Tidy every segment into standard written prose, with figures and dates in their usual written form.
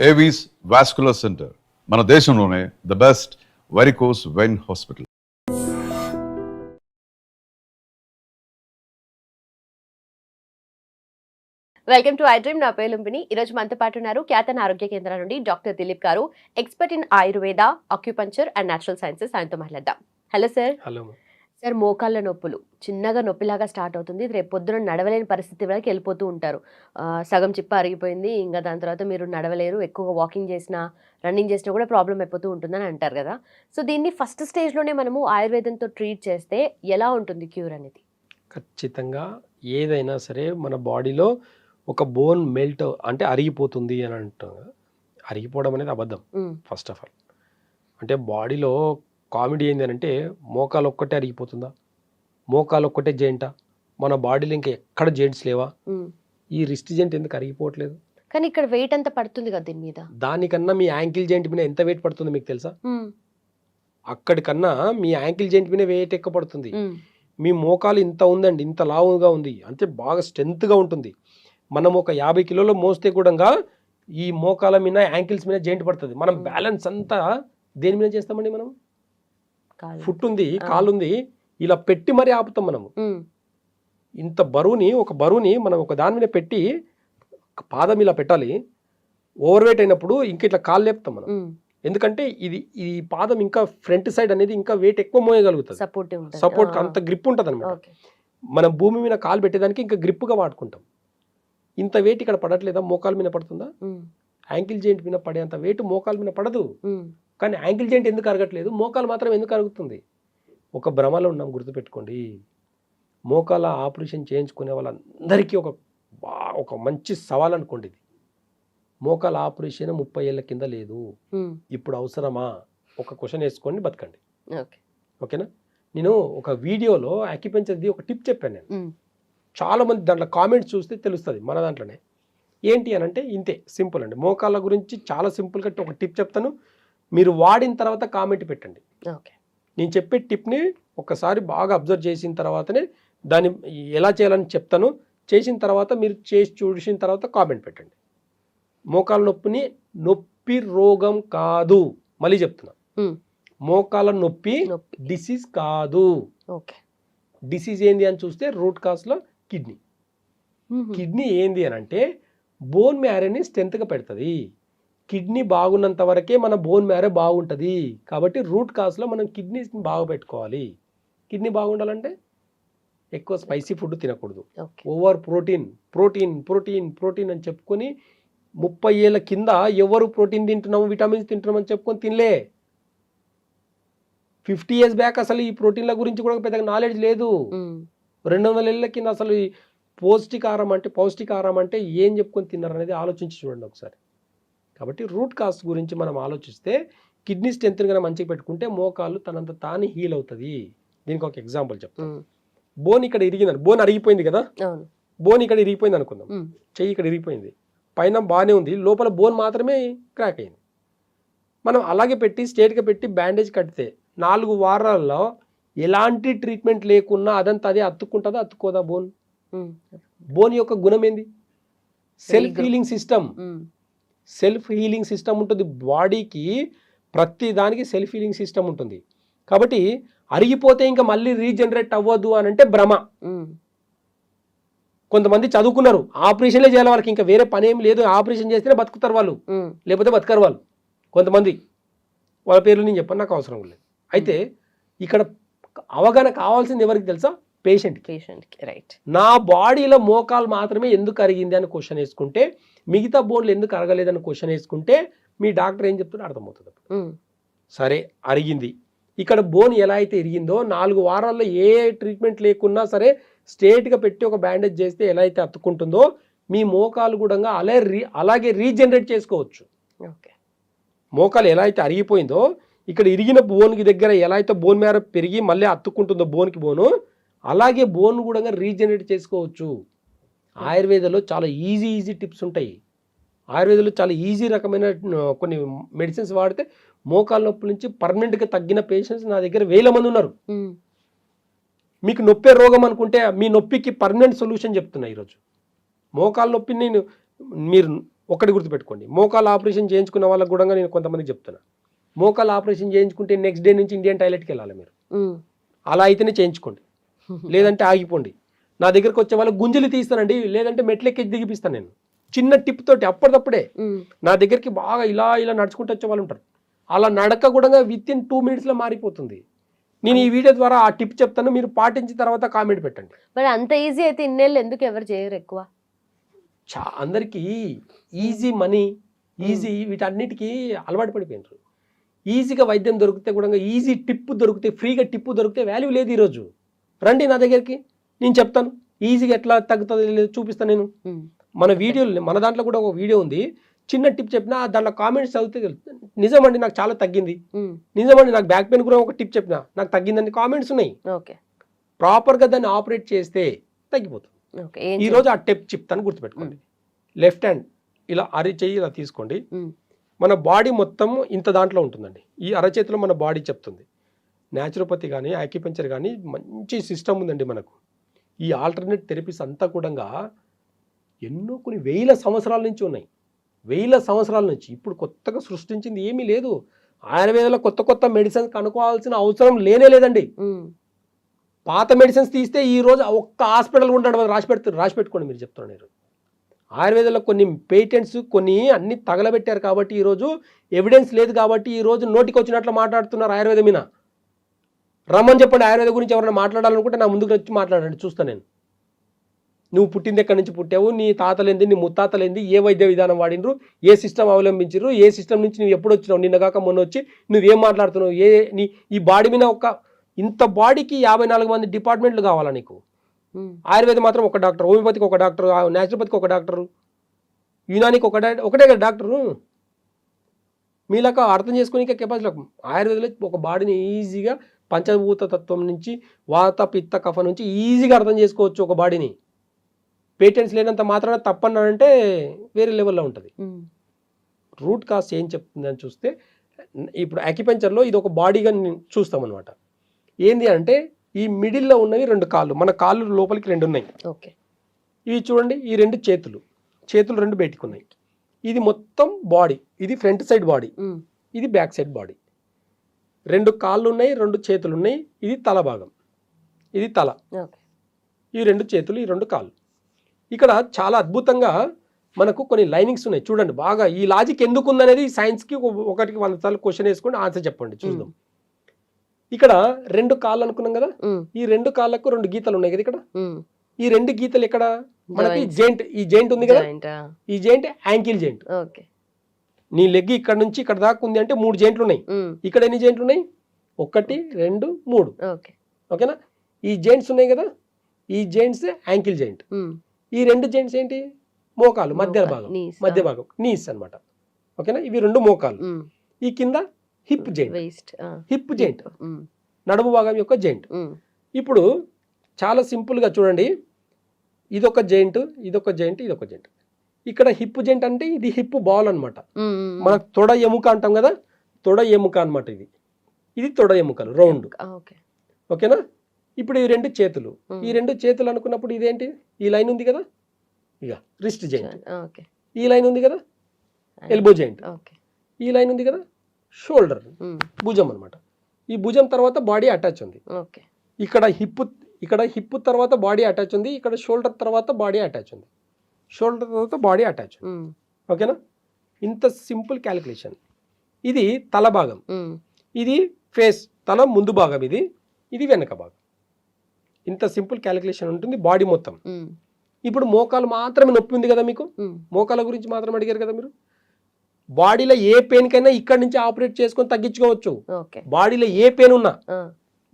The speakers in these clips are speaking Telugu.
ఏవీస్ వాస్కులర్ సెంటర్ మన దేశంలోనే the best varicose vein hospital. Welcome to I dream. నా పేరు లుంబిని. ఈరోజు మనతో పాటు ఉన్నారు ఖ్యాతన ఆరోగ్య కేంద్రం నుండి డాక్టర్ దిలీప్ గారు, expert in Ayurveda, acupuncture and natural sciences. ఆయనతో మాట్లాడదాం. Hello sir. హలో సార్, మోకాళ్ళ నొప్పులు చిన్నగా నొప్పిలాగా స్టార్ట్ అవుతుంది, రేపు పొద్దున నడవలేని పరిస్థితి వరకు వెళ్ళిపోతూ ఉంటారు. సగం చిప్ప అరిగిపోయింది, ఇంకా దాని తర్వాత మీరు నడవలేరు, ఎక్కువగా వాకింగ్ చేసినా రన్నింగ్ చేసినా కూడా ప్రాబ్లం అయిపోతూ ఉంటుందని అంటారు కదా. సో దీన్ని ఫస్ట్ స్టేజ్లోనే మనము ఆయుర్వేదంతో ట్రీట్ చేస్తే ఎలా ఉంటుంది క్యూర్ అనేది? ఖచ్చితంగా ఏదైనా సరే మన బాడీలో ఒక బోన్ మెల్ట్ అంటే అరిగిపోతుంది అని అంటాం కదా. అరిగిపోవడం అనేది అబద్ధం. ఫస్ట్ ఆఫ్ ఆల్ అంటే బాడీలో కామెడీ ఏంటి అంటే మోకాలు ఒక్కటే అరిగిపోతుందా, మోకాలు ఒక్కటే జాయింటా, మన బాడీలో ఇంకా ఎక్కడ జాయింట్స్ లేవా? ఈ రిస్ట్ జాయింట్ ఎందుకు అరిగిపోవట్లేదు? కానీ ఇక్కడ వెయిట్ అంతా పడుతుంది కదా దీని మీద. దానికన్నా మీ యాంకిల్ జాయింట్ మీద ఎంత వెయిట్ పడుతుంది మీకు తెలుసా? అక్కడికన్నా మీ యాంకిల్ జాయింట్ మీద వెయిట్ ఎక్కువ పడుతుంది. మీ మోకాలు ఇంత ఉందండి, ఇంత లావుగా ఉంది అంటే బాగా స్ట్రెంత్గా ఉంటుంది. మనం ఒక 50 కిలోలు మోస్తే కూడా ఈ మోకాల మీద యాంకిల్స్ మీద జాయింట్ పడుతుంది. మనం బ్యాలెన్స్ అంతా దేని మీద చేస్తామండి? మనం ఫుట్ ఉంది, కాలు ఉంది, ఇలా పెట్టి మరీ ఆపుతాం. మనము ఇంత బరువుని ఒక బరువుని మనం ఒక దాని మీద పెట్టి పాదం ఇలా పెట్టాలి. ఓవర్ వెయిట్ అయినప్పుడు ఇంకా ఇట్లా కాలు లేపుతాం మనం. ఎందుకంటే ఈ పాదం ఇంకా ఫ్రంట్ సైడ్ అనేది ఇంకా వెయిట్ ఎక్కువ మోయగలుగుతుంది, సపోర్ట్ అంత గ్రిప్ ఉంటుంది అనమాట. మనం భూమి మీద కాలు పెట్టేదానికి ఇంకా గ్రిప్గా వాడుకుంటాం. ఇంత వెయిట్ ఇక్కడ పడట్లేదా? మోకాల మీద పడుతుందా? యాంకిల్ జాయింట్ మీద పడేంత వెయిట్ మోకాల మీద పడదు. కానీ యాంకిల్ జాయింట్ ఎందుకు అరగట్లేదు, మోకాలు మాత్రం ఎందుకు అరుగుతుంది? ఒక భ్రమలో ఉన్నాం, గుర్తుపెట్టుకోండి. మోకాల ఆపరేషన్ చేయించుకునే వాళ్ళందరికీ ఒక మంచి సవాల్ అనుకోండి ఇది. మోకాల ఆపరేషన్ 30 ఏళ్ళ కింద లేదు, ఇప్పుడు అవసరమా? ఒక క్వశ్చన్ వేసుకోండి, బతకండి. ఓకేనా? నేను ఒక వీడియోలో అక్యుపంచర్ది ఒక టిప్ చెప్పాను నేను. చాలా మంది దాంట్లో కామెంట్స్ చూస్తే తెలుస్తుంది మన దాంట్లోనే. ఏంటి అని అంటే ఇంతే సింపుల్ అండి. మోకాళ్ళ గురించి చాలా సింపుల్గా ఒక టిప్ చెప్తాను, మీరు వాడిన తర్వాత కామెంట్ పెట్టండి. నేను చెప్పే టిప్ని ఒక్కసారి బాగా అబ్జర్వ్ చేసిన తర్వాతనే దాన్ని ఎలా చేయాలని చెప్తాను. చేసిన తర్వాత మీరు చేసి చూసిన తర్వాత కామెంట్ పెట్టండి. మోకాళ్ళ నొప్పి రోగం కాదు, మళ్ళీ చెప్తున్నా, మోకాళ్ళ నొప్పి డిసీజ్ కాదు. డిసీజ్ ఏంది అని చూస్తే రూట్ కాజ్లో కిడ్నీ ఏంది అని అంటే బోన్ మ్యారోని స్ట్రెంత్గా పెడుతుంది. కిడ్నీ బాగున్నంత వరకే మన బోన్ మ్యారో బాగుంటుంది. కాబట్టి రూట్ కాజ్లో మనం కిడ్నీస్ని బాగా పెట్టుకోవాలి. కిడ్నీ బాగుండాలంటే ఎక్కువ స్పైసీ ఫుడ్ తినకూడదు. ఓవర్ ప్రోటీన్ అని చెప్పుకొని 30 ఏళ్ళ కింద ఎవరు ప్రోటీన్ తింటున్నాము, విటమిన్స్ తింటున్నామని చెప్పుకొని తినలే. 50 years బ్యాక్ అసలు ఈ ప్రోటీన్ల గురించి కూడా పెద్దగా నాలెడ్జ్ లేదు. 200 ఏళ్ళ కింద అసలు ఈ పౌష్టికాహారం అంటే ఏం చెప్పుకొని తిన్నారు అనేది ఆలోచించి చూడండి ఒకసారి. కాబట్టి రూట్ కాజ్ గురించి మనం ఆలోచిస్తే కిడ్నీ స్ట్రెంత్ కన్నా మంచిగా పెట్టుకుంటే మోకాలు తనంత తానే హీల్ అవుతుంది. దీనికి ఒక ఎగ్జాంపుల్ చెప్తాను. బోన్ ఇక్కడ ఇరిగిందని, బోన్ అరిగిపోయింది కదా, బోన్ ఇక్కడ ఇరిగిపోయింది అనుకుందాం. చెయ్యి ఇక్కడ ఇరిగిపోయింది, పైన బాగానే ఉంది, లోపల బోన్ మాత్రమే క్రాక్ అయింది. మనం అలాగే పెట్టి స్ట్రేట్గా పెట్టి బ్యాండేజ్ కడితే 4 వారాల్లో ఎలాంటి ట్రీట్మెంట్ లేకున్నా అదంతా అదే అతుక్కుంటుందా, అతుక్కోదా? బోన్ యొక్క గుణం ఏంది? సెల్ఫ్ హీలింగ్ సిస్టమ్ ఉంటుంది బాడీకి. ప్రతి దానికి సెల్ఫ్ హీలింగ్ సిస్టమ్ ఉంటుంది. కాబట్టి అరిగిపోతే ఇంకా మళ్ళీ రీజనరేట్ అవ్వదు అని అంటే భ్రమ. కొంతమంది చదువుకున్నారు, ఆపరేషన్లే చేయాలి, వాళ్ళకి ఇంకా వేరే పని ఏం లేదు, ఆపరేషన్ చేస్తేనే బతుకుతారు వాళ్ళు, లేకపోతే బతకరు వాళ్ళు. కొంతమంది వాళ్ళ పేర్లు నేను చెప్పను, నాకు అవసరం లేదు. అయితే ఇక్కడ అవగాహన కావాల్సింది ఎవరికి తెలుసా? పేషెంట్కి. రైట్. నా బాడీలో మోకాలు మాత్రమే ఎందుకు అరిగింది అని క్వశ్చన్ వేసుకుంటే, మిగతా బోన్లు ఎందుకు అరగలేదని క్వశ్చన్ వేసుకుంటే మీ డాక్టర్ ఏం చెప్తాడో అర్థమవుతుంది. సరే, అరిగింది. ఇక్కడ బోన్ ఎలా అయితే ఇరిగిందో 4 వారాల్లో ఏ ట్రీట్మెంట్ లేకున్నా సరే స్ట్రేట్గా పెట్టి ఒక బ్యాండేజ్ చేస్తే ఎలా అయితే అతుక్కుంటుందో మీ మోకాలు కూడా అలాగే రీజనరేట్ చేసుకోవచ్చు. మోకాలు ఎలా అయితే అరిగిపోయిందో ఇక్కడ ఇరిగిన బోన్కి దగ్గర ఎలా అయితే బోన్ మ్యారో పెరిగి మళ్ళీ అతుక్కుంటుందో బోన్కి బోను, అలాగే బోన్ కూడా రీజనరేట్ చేసుకోవచ్చు. ఆయుర్వేదంలో చాలా ఈజీ టిప్స్ ఉంటాయి. ఆయుర్వేదంలో చాలా ఈజీ రకమైన కొన్ని మెడిసిన్స్ వాడితే మోకాళ్ళ నొప్పి నుంచి పర్మనెంట్గా తగ్గిన పేషెంట్స్ నా దగ్గర 1000 మంది ఉన్నారు. మీకు నొప్పే రోగం అనుకుంటే మీ నొప్పికి పర్మనెంట్ సొల్యూషన్ చెప్తున్నా ఈరోజు. మోకాళ్ళ నొప్పిని మీరు ఒక్కటి గుర్తుపెట్టుకోండి, మోకాలు ఆపరేషన్ చేయించుకున్న వాళ్ళకి కూడా నేను కొంతమందికి చెప్తున్నా, మోకాలు ఆపరేషన్ చేయించుకుంటే నెక్స్ట్ డే నుంచి ఇండియన్ టాయిలెట్కి వెళ్ళాలి మీరు. అలా అయితేనే చేయించుకోండి, లేదంటే ఆగిపోండి. నా దగ్గరకు వచ్చే వాళ్ళకి గుంజలు తీస్తానండి, లేదంటే మెట్లెక్కి దిగిపిస్తాను నేను చిన్న టిప్ తోటి అప్పటిదప్పుడే. నా దగ్గరికి బాగా ఇలా ఇలా నడుచుకుంటూ వచ్చే వాళ్ళు ఉంటారు, అలా నడక కూడా విత్ ఇన్ 2 minutesలో మారిపోతుంది. నేను ఈ వీడియో ద్వారా ఆ టిప్ చెప్తాను, మీరు పాటించిన తర్వాత కామెంట్ పెట్టండి. మరి అంత ఈజీ అయితే ఇన్నేళ్ళు ఎందుకు ఎవరు చేయరు ఎక్కువ? అందరికీ ఈజీ మనీ, ఈజీ వీటన్నిటికీ అలవాటు పడిపోయినారు. ఈజీగా వైద్యం దొరికితే కూడా, ఈజీ టిప్ దొరికితే, ఫ్రీగా టిప్ దొరికితే వాల్యూ లేదు. ఈరోజు రండి నా దగ్గరికి, నేను చెప్తాను ఈజీగా ఎట్లా తగ్గుతుంది లేదు చూపిస్తాను నేను. మన వీడియోలు, మన దాంట్లో కూడా ఒక వీడియో ఉంది, చిన్న టిప్ చెప్పినా దాంట్లో కామెంట్స్ చదివితే నిజమండి నాకు చాలా తగ్గింది, నిజమండి నాకు బ్యాక్ పెయిన్ కూడా ఒక టిప్ చెప్పినా నాకు తగ్గిందని కామెంట్స్ ఉన్నాయి. ప్రాపర్గా దాన్ని ఆపరేట్ చేస్తే తగ్గిపోతుంది. ఈ రోజు ఆ టిప్ చెప్తాను, గుర్తుపెట్టుకోండి. లెఫ్ట్ హ్యాండ్ ఇలా అరచేయి ఇలా తీసుకోండి, మన బాడీ మొత్తం ఇంత దాంట్లో ఉంటుందండి. ఈ అరచేతిలో మన బాడీ చెప్తుంది. న్యాచురోపతి కానీ యాక్యుపంక్చర్ కానీ మంచి సిస్టమ్ ఉందండి మనకు. ఈ ఆల్టర్నేట్ థెరపీస్ అంతా కూడా ఎన్నో కొన్ని వేల సంవత్సరాల నుంచి ఉన్నాయి, వేల సంవత్సరాల నుంచి. ఇప్పుడు కొత్తగా సృష్టించింది ఏమీ లేదు. ఆయుర్వేదంలో కొత్త కొత్త మెడిసిన్స్ కనుక్కోవాల్సిన అవసరం లేనే లేదండి. పాత మెడిసిన్స్ తీస్తే ఈ రోజు ఒక్క హాస్పిటల్ ఉంటాడు, రాసి పెట్టుకోండి మీరు చెప్తున్నారు. ఆయుర్వేదంలో కొన్ని పేటెంట్స్ కొన్ని అన్ని తగలబెట్టారు కాబట్టి ఈరోజు ఎవిడెన్స్ లేదు కాబట్టి ఈరోజు నోటికి వచ్చినట్లు మాట్లాడుతున్నారు ఆయుర్వేదం మీద. రమ్మని చెప్పండి, ఆయుర్వేదం గురించి ఎవరైనా మాట్లాడాలనుకుంటే నా ముందుకు వచ్చి మాట్లాడండి, చూస్తాను నేను. నువ్వు పుట్టింది ఎక్కడి నుంచి పుట్టావు, నీ తాతలేంది, నీ ముత్తాతలేంది, ఏ వైద్య విధానం వాడినరు, ఏ సిస్టమ్ అవలంబించరు, ఏ సిస్టమ్ నుంచి నువ్వు ఎప్పుడు వచ్చినావు, నిన్న కాక మొన్న వచ్చి నువ్వేం మాట్లాడుతున్నావు, ఈ బాడీ మీద ఇంత బాడీకి 54 మంది డిపార్ట్మెంట్లు కావాలా నీకు? ఆయుర్వేదం మాత్రం ఒక డాక్టర్, హోమియోపతికి ఒక డాక్టర్, న్యాచురోపతికి ఒక డాక్టరు, యునానికి ఒకటే కదా డాక్టరు. మీలాగా అర్థం చేసుకునే కెపాసిటీ. ఆయుర్వేదంలో ఒక బాడీని ఈజీగా పంచభూత తత్వం నుంచి, వాత పిత్త కఫ నుంచి ఈజీగా అర్థం చేసుకోవచ్చు ఒక బాడీని. పేటెంట్స్ లేనంత మాత్రాన తప్పన్నానంటే వేరే లెవెల్లో ఉంటుంది. రూట్ కాస్ ఏం చెప్తుందని చూస్తే, ఇప్పుడు యాక్యుపంక్చర్లో ఇది ఒక బాడీగా చూస్తామన్నమాట. ఏంది అంటే ఈ మిడిల్లో ఉన్నవి 2 కాళ్ళు, మన కాళ్ళు లోపలికి 2 ఉన్నాయి. ఇవి చూడండి, ఈ 2 చేతులు 2 బయటికి ఉన్నాయి. ఇది మొత్తం బాడీ, ఇది ఫ్రంట్ సైడ్ బాడీ, ఇది బ్యాక్ సైడ్ బాడీ. 2 కాళ్ళు ఉన్నాయి, 2 చేతులు ఉన్నాయి, ఇది తల భాగం, ఇది తల, ఈ 2 చేతులు, ఈ 2 కాళ్ళు. ఇక్కడ చాలా అద్భుతంగా మనకు కొన్ని లైనింగ్స్ ఉన్నాయి చూడండి. బాగా ఈ లాజిక్ ఎందుకు ఉందనేది సైన్స్కి ఒకటికి 100 సార్లు క్వశ్చన్ వేసుకొని ఆన్సర్ చెప్పండి, చూద్దాం. ఇక్కడ 2 కాళ్ళు అనుకున్నాం కదా, ఈ 2 కాళ్ళకు 2 గీతలు ఉన్నాయి కదా. ఇక్కడ ఈ 2 గీతలు ఎక్కడ మనకి జెయింట్, ఈ జెయింట్ ఉంది కదా, ఈ జెయింట్ యాంకిల్ జెయింట్. నీ లెగ్ ఇక్కడ నుంచి ఇక్కడ దాకా ఉంది అంటే 3 జెయింట్లు ఉన్నాయి. ఇక్కడ ఎన్ని జెయింట్లు ఉన్నాయి? 1 2 3. ఓకేనా? ఈ జెయింట్స్ ఉన్నాయి కదా, ఈ జెయింట్స్ యాంకిల్ జెయింట్. ఈ 2 జెయింట్స్ ఏంటి? మోకాలు, మధ్య భాగం నీస్ అన్నమాట. ఓకేనా? ఇవి 2 మోకాలు. ఈ కింద హిప్ జెయింట్, నడుము భాగం యొక్క జెయింట్. ఇప్పుడు చాలా సింపుల్గా చూడండి, ఇదొక జెయింట్, ఇదొక జెయింట్, ఇదొక జెయింట్. ఇక్కడ హిప్ జెయింట్ అంటే ఇది హిప్ బాల్ అనమాట. మన తొడ ఎముక అంటాం కదా, తొడ ఎముక అనమాట. ఇది తొడ ఎముకలు రౌండ్. ఓకేనా? ఇప్పుడు ఈ 2 చేతులు, ఈ 2 చేతులు అనుకున్నప్పుడు ఇదేంటి? ఈ లైన్ ఉంది కదా, ఇక రిస్ట్ జెయింట్. ఈ లైన్ ఉంది కదా, ఎల్బో జెయింట్. ఈ లైన్ ఉంది కదా, షోల్డర్, భుజం అనమాట. ఈ భుజం తర్వాత బాడీ అటాచ్ ఉంది. ఇక్కడ హిప్ తర్వాత బాడీ అటాచ్ ఉంది, ఇక్కడ షోల్డర్ తర్వాత బాడీ అటాచ్ ఉంది, షోల్డర్ తర్వాత బాడీ అటాచ్ ఉంది. ఓకేనా? ఇంత సింపుల్ క్యాలిక్యులేషన్. ఇది తల భాగం, ఇది ఫేస్, తల ముందు భాగం, ఇది వెనక భాగం. ఇంత సింపుల్ క్యాలిక్యులేషన్ ఉంటుంది బాడీ మొత్తం. ఇప్పుడు మోకాలు మాత్రమే నొప్పి ఉంది కదా మీకు, మోకాల గురించి మాత్రం అడిగారు కదా మీరు. బాడీలో ఏ పెయిన్ కైనా ఇక్కడ నుంచి ఆపరేట్ చేసుకొని తగ్గించుకోవచ్చు. బాడీలో ఏ పెయిన్ ఉన్నా,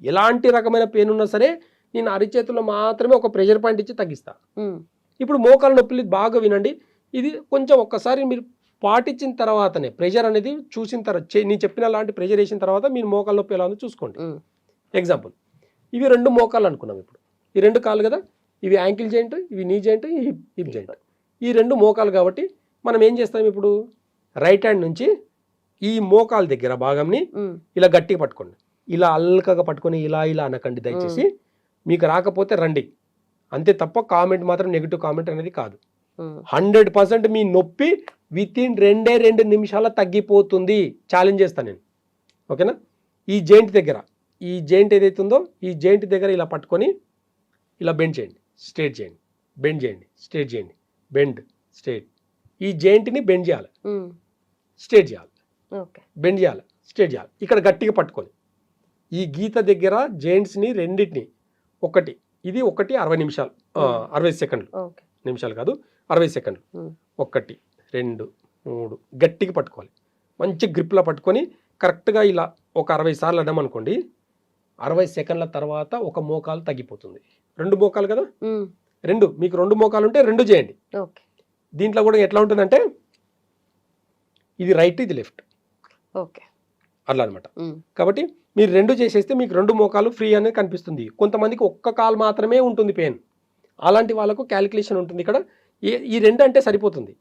ఎలాంటి రకమైన పెయిన్ ఉన్నా సరే నేను అరిచేతుల్లో మాత్రమే ఒక ప్రెషర్ పాయింట్ ఇచ్చి తగ్గిస్తా. ఇప్పుడు మోకాల నొప్పులు బాగా వినండి. ఇది కొంచెం ఒక్కసారి మీరు పాటించిన తర్వాతనే ప్రెషర్ అనేది చూసిన తర్వాత, నేను చెప్పిన లాంటి ప్రెషర్ వేసిన తర్వాత మీరు మోకాల నొప్పి ఎలా ఉందో చూసుకోండి. ఎగ్జాంపుల్, ఇవి 2 మోకాళ్ళు అనుకున్నాం. ఇప్పుడు ఈ 2 కాళ్ళు కదా, ఇవి యాంకిల్ జెయింట్, ఇవి నీ జెయింట్, హిప్ జెయింట్. ఈ 2 మోకాలు కాబట్టి మనం ఏం చేస్తాం, ఇప్పుడు రైట్ హ్యాండ్ నుంచి ఈ మోకాల దగ్గర భాగంని ఇలా గట్టిగా పట్టుకోండి, ఇలా అల్కగా పట్టుకొని ఇలా ఇలా అనకండి దయచేసి. మీకు రాకపోతే రండి అంతే తప్ప కామెంట్ మాత్రం నెగిటివ్ కామెంట్ అనేది కాదు. 100% మీ నొప్పి వితిన్ 2 నిమిషాల తగ్గిపోతుంది. ఛాలెంజ్ చేస్తాను నేను, ఓకేనా? ఈ జాయింట్ దగ్గర, ఈ జాయింట్ ఏదైతే ఉందో ఈ జాయింట్ దగ్గర ఇలా పట్టుకొని ఇలా బెండ్ చేయండి, స్ట్రేట్ చేయండి, బెండ్ చేయండి, స్ట్రేట్ చేయండి, బెండ్, స్ట్రేట్. ఈ జాయింట్ని బెండ్ చేయాలి, స్ట్రేట్ చేయాలి, బెండ్ చేయాలి, స్ట్రేట్ చేయాలి. ఇక్కడ గట్టిగా పట్టుకొని ఈ గీత దగ్గర జాయింట్స్ని రెండింటిని ఒకటి 60 నిమిషాలు 60 సెకండ్లు, నిమిషాలు కాదు 60 సెకండ్లు, 1 2 3 గట్టిగా పట్టుకోవాలి. మంచి గ్రిప్లా పట్టుకొని కరెక్ట్గా ఇలా ఒక 60 సార్లు అన్నామనుకోండి, 60 సెకండ్ల తర్వాత ఒక మోకాలు తగ్గిపోతుంది. 2 మోకాలు కదా, మీకు 2 మోకాలు ఉంటే 2 చేయండి. దీంట్లో కూడా ఎట్లా ఉంటుందంటే ఇది రైట్, ఇది లెఫ్ట్, అట్లా అనమాట. కాబట్టి మీరు 2 చేసేస్తే మీకు 2 మోకాలు ఫ్రీ అనేది కనిపిస్తుంది. కొంతమందికి ఒక్క కాలు మాత్రమే ఉంటుంది పెయిన్, అలాంటి వాళ్ళకు క్యాలిక్యులేషన్ ఉంటుంది. ఇక్కడ ఈ 2 అంటే సరిపోతుంది.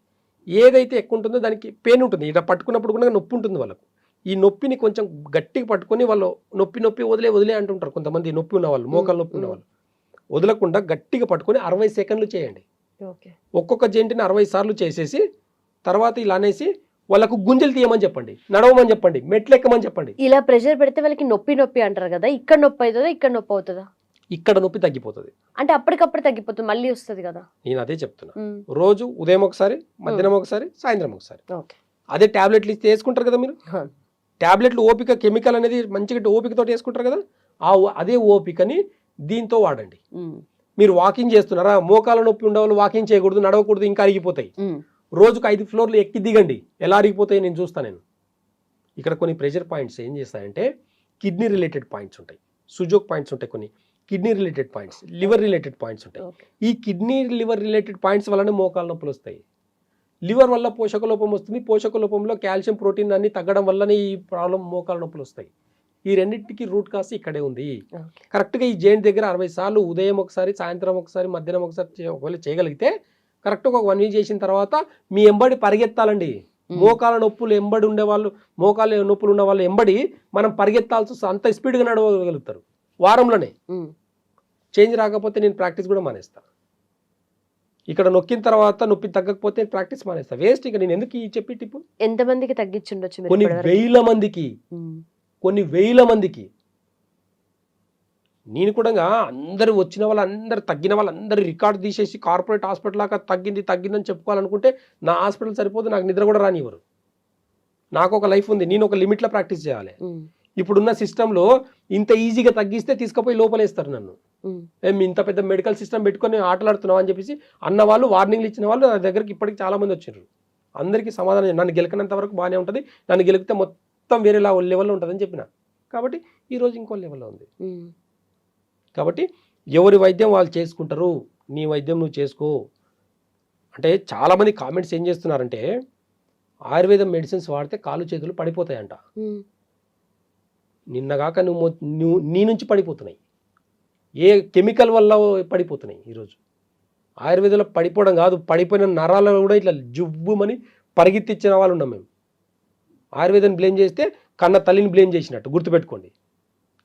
ఏదైతే ఎక్కువ ఉంటుందో దానికి పెయిన్ ఉంటుంది, ఇలా పట్టుకున్నప్పుడు కూడా నొప్పి ఉంటుంది వాళ్ళకు. ఈ నొప్పిని కొంచెం గట్టిగా పట్టుకొని వాళ్ళు నొప్పి వదిలే అంటుంటారు కొంతమంది. నొప్పి ఉన్నవాళ్ళు, మోకాలు నొప్పి ఉన్నవాళ్ళు వదలకుండా గట్టిగా పట్టుకొని 60 సెకండ్లు చేయండి. ఒక్కొక్క జెంట్ని 60 సార్లు చేసేసి తర్వాత ఇలా అనేసి వాళ్ళకు గుంజలు తీయమని చెప్పండి, నడవమని చెప్పండి, మెట్లు ఎక్కమని చెప్పండి. ఇలా ప్రెషర్ పెడితే వాళ్ళకి నొప్పి అంటారు కదా, ఇక్కడ నొప్పి అవుతుందా, ఇక్కడ నొప్పి అవుతుందా? ఇక్కడ నొప్పి తగ్గిపోతుంది. అంటే అప్పటికప్పుడు తగ్గిపోతుంది, మళ్ళీ వస్తుంది కదా? నేను అదే చెప్తున్నా. రోజు ఉదయం ఒకసారి, మధ్యాహ్నం ఒకసారి, సాయంత్రం ఒకసారి. అదే టాబ్లెట్లు ఇస్తే వేసుకుంటారు కదా మీరు. టాబ్లెట్లు ఓపిక, కెమికల్ అనేది మంచిగా ఓపికతో వేసుకుంటారు కదా, అదే ఓపికని దీంతో వాడండి. మీరు వాకింగ్ చేస్తున్నారా, మోకాల నొప్పి ఉండేవాళ్ళు వాకింగ్ చేయకూడదు, నడవకూడదు, ఇంకా అరిగిపోతాయి. రోజుకు 5 ఫ్లోర్లు ఎక్కి దిగండి, ఎలా అరిగిపోతాయి నేను చూస్తాను. ఇక్కడ కొన్ని ప్రెషర్ పాయింట్స్ ఏం చేస్తాయంటే కిడ్నీ రిలేటెడ్ పాయింట్స్ ఉంటాయి, సుజోక్ పాయింట్స్ ఉంటాయి, కొన్ని kidney related points, liver related points ఉంటాయి. ఈ కిడ్నీ లివర్ రిలేటెడ్ పాయింట్స్ వల్లనే మోకాల నొప్పులు వస్తాయి. లివర్ వల్ల పోషక లోపం వస్తుంది, పోషక లోపంలో కాల్షియం, ప్రోటీన్ అన్ని తగ్గడం వల్లనే ఈ ప్రాబ్లం మోకాల నొప్పులు వస్తాయి. ఈ రెండింటికి రూట్ కాస్ ఇక్కడే ఉంది. కరెక్ట్గా ఈ జాయింట్ దగ్గర 60 సార్లు ఉదయం ఒకసారి, సాయంత్రం ఒకసారి, మధ్యాహ్నం ఒకసారి ఒకవేళ చేయగలిగితే కరెక్ట్గా ఒక 1 వీక్ చేసిన తర్వాత మీ ఎంబడి పరిగెత్తాలండి. మోకాల నొప్పులు ఎంబడి ఉండేవాళ్ళు, మోకాల నొప్పులు ఉన్న వాళ్ళు ఎంబడి మనం పరిగెత్తాల్సి వస్తుంది, అంత స్పీడ్గా నడవగలుగుతారు వారంలోనే. చేంజ్ రాకపోతే నేను ప్రాక్టీస్ కూడా మానేస్తాను. ఇక్కడ నొక్కిన తర్వాత నొప్పి తగ్గకపోతే ప్రాక్టీస్ మానేస్తా, వేస్ట్. ఇక నేను ఎందుకు చెప్పి టిప్పు? ఎంతమందికి తగ్గించుండొచ్చు? కొన్ని వేల మందికి. నేను కూడా అందరు వచ్చిన వాళ్ళందరూ, తగ్గిన వాళ్ళందరూ రికార్డు తీసేసి కార్పొరేట్ హాస్పిటల్ లాగా తగ్గిందని చెప్పుకోవాలనుకుంటే నా హాస్పిటల్ సరిపోదు, నాకు నిద్ర కూడా రానివ్వరు. నాకు ఒక లైఫ్ ఉంది, నేను ఒక లిమిట్లో ప్రాక్టీస్ చేయాలి. ఇప్పుడున్న సిస్టంలో ఇంత ఈజీగా తగ్గిస్తే తీసుకుపోయి లోపలేస్తారు నన్ను. మేము ఇంత పెద్ద మెడికల్ సిస్టమ్ పెట్టుకొని ఆటలాడుతున్నాం అని చెప్పేసి అన్న వాళ్ళు, వార్నింగ్లు ఇచ్చిన వాళ్ళు నా దగ్గరికి ఇప్పటికి చాలా మంది వచ్చారు. అందరికీ సమాధానం, నన్ను గెలకనంత వరకు బాగానే ఉంటుంది, నన్ను గెలికితే మొత్తం వేరే లెవెల్లో ఉంటుందని చెప్పిన. కాబట్టి ఈరోజు ఇంకో లెవెల్లో ఉంది. కాబట్టి ఎవరి వైద్యం వాళ్ళు చేసుకుంటారు, నీ వైద్యం నువ్వు చేసుకో. అంటే చాలామంది కామెంట్స్ ఏం చేస్తున్నారంటే ఆయుర్వేదం మెడిసిన్స్ వాడితే కాళ్ళు చేతులు పడిపోతాయంట. నిన్నగాక నీ నుంచి పడిపోతున్నాయి, ఏ కెమికల్ వల్ల పడిపోతున్నాయి. ఈరోజు ఆయుర్వేదంలో పడిపోవడం కాదు, పడిపోయిన నరాలు కూడా ఇట్లా జుబ్బుమని పరిగెత్తిచ్చిన వాళ్ళు ఉన్నాం మేము. ఆయుర్వేదం బ్లేమ్ చేస్తే కన్న తల్లిని బ్లేమ్ చేసినట్టు గుర్తుపెట్టుకోండి.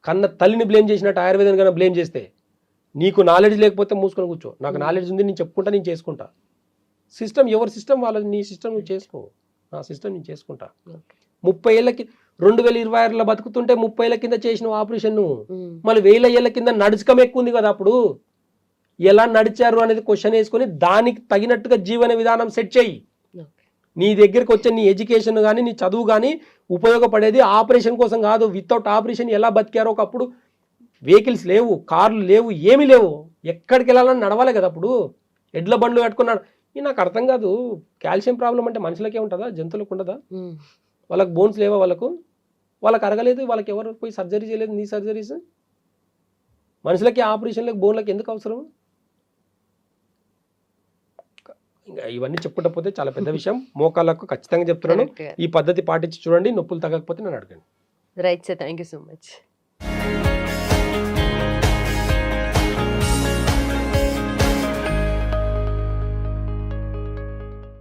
కన్న తల్లిని బ్లేమ్ చేసినట్టు ఆయుర్వేదం కన్నా బ్లేమ్ చేస్తే నీకు నాలెడ్జ్ లేకపోతే మూసుకొని కూర్చో. నాకు నాలెడ్జ్ ఉంది, నేను చెప్పుకుంటా, నేను చేసుకుంటా. సిస్టమ్ ఎవరి సిస్టమ్ వాళ్ళది, నీ సిస్టమ్ నువ్వు చేసుకో, నా సిస్టమ్ నేను చేసుకుంటా. 30 ఏళ్ళకి 2026లో బతుకుతుంటే 30 ఏళ్ళ కింద చేసిన ఆపరేషన్ మళ్ళీ 1000 ఏళ్ళ కింద నడుచుకం ఎక్కువ ఉంది కదా. అప్పుడు ఎలా నడిచారు అనేది క్వశ్చన్ వేసుకొని దానికి తగినట్టుగా జీవన విధానం సెట్ చేయి. నీ దగ్గరికి వచ్చే నీ ఎడ్యుకేషన్ కానీ, నీ చదువు కానీ ఉపయోగపడేది ఆపరేషన్ కోసం కాదు. వితౌట్ ఆపరేషన్ ఎలా బతికారో, ఒకప్పుడు వెహికల్స్ లేవు, కార్లు లేవు, ఏమీ లేవు, ఎక్కడికి వెళ్ళాలని నడవాలి కదా. అప్పుడు ఎడ్ల బండ్లు కట్టుకున్నాడు. ఇది నాకు అర్థం కాదు. కాల్షియం ప్రాబ్లం అంటే మనుషులకే ఉంటుందా, జంతువులకు ఉండదా? వాళ్ళకి బోన్స్ లేవా? వాళ్ళకి అరగలేదు, వాళ్ళకి ఎవరు పోయి సర్జరీ చేయలేదు, నీ సర్జరీస్. మనుషులకి ఆపరేషన్లకు, బోన్లకు ఎందుకు అవసరం? ఇంకా ఇవన్నీ చెప్పుకుంటపోతే చాలా పెద్ద విషయం. మోకాళ్ళకు ఖచ్చితంగా చెప్తున్నాను, ఈ పద్ధతి పాటించి చూడండి, నొప్పులు తగ్గకపోతే నన్ను అడగండి. Right sir, thank you so much.